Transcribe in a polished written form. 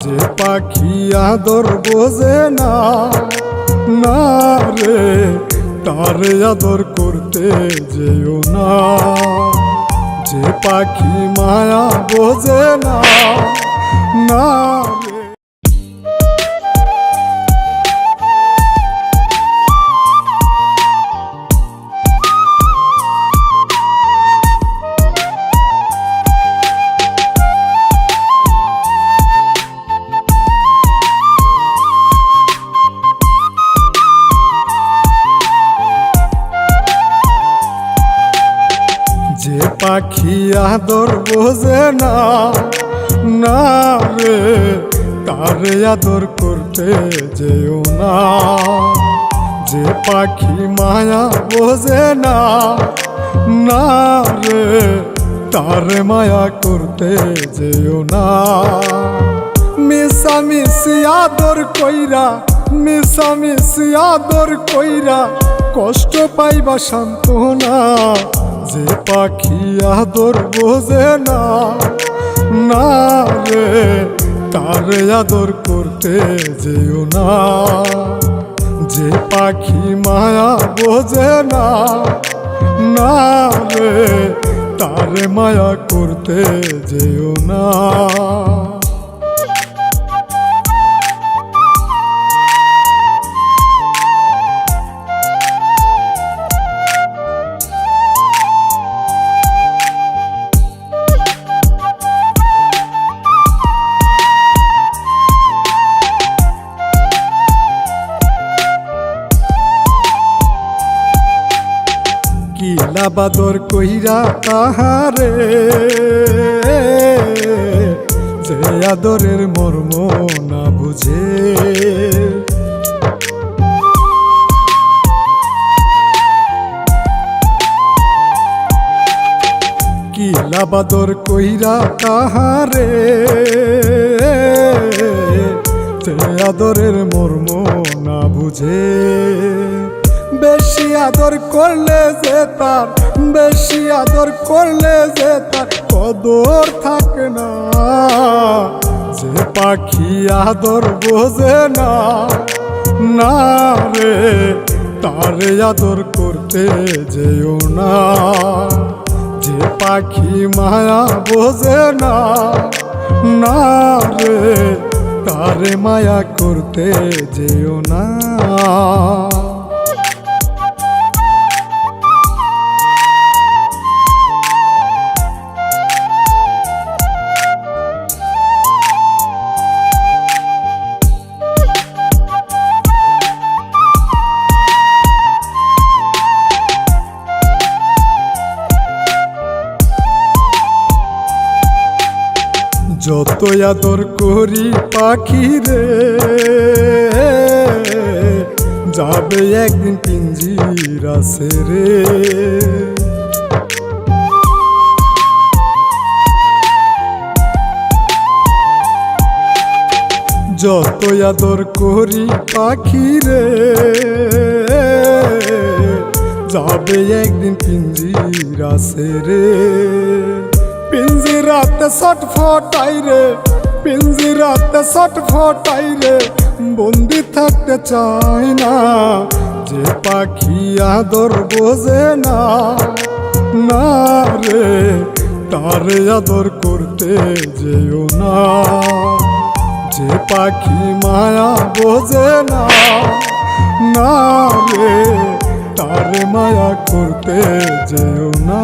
যে পাখি আদর বোঝে না, না রে তারে আদর করতে যেও না। যে পাখি মায়া বোঝে না, না রে। যে পাখি আদর বোঝে না, না রে তারে আদর করতে যেও না। যে পাখি মায়া বোঝে না, না রে তারে মায়া করতে যেও না। মিশামিশি আদর কইরা, মিশামিশি আদর কইরা কষ্ট পাইবা সান্ত্বনা। যে পাখি আদর বোঝে না, না রে তারে আদর করতে যেও না। যে পাখি মায়া বোঝে না, না রে তারে মায়া করতে যেও না। কিলা বাদর কইরা তাহারে, যে আদরের মর্ম না বুঝে। কিলা বাদর কইরা তাহারে, যে আদরের মর্ম না বুঝে। বেশি আদর করলে যে তার, বেশি আদর করলে যে তার কদর থাকে না। যে পাখি আদর বোঝে না, না রে তারে আদর করতে যেও না। যে পাখি মায়া বোঝে না, না রে তারে মায়া করতে যেও না। যত আদর করি পাখি রে, যাবে একদিন পিঞ্জিরা ছেড়ে। যত আদর করি পাখি রে, যাবে একদিন পিঞ্জিরা ছেড়ে। পিঞ্জিরাতে ছটফটাই রে, পিঞ্জিরাতে ছটফটাই রে, বন্দি থাকতে চাই না। যে পাখি আদর বোঝে না, না রে তারে আদর করতে যেও না। যে পাখি মায়া বোঝে না, না রে তারে মায়া করতে যেও না।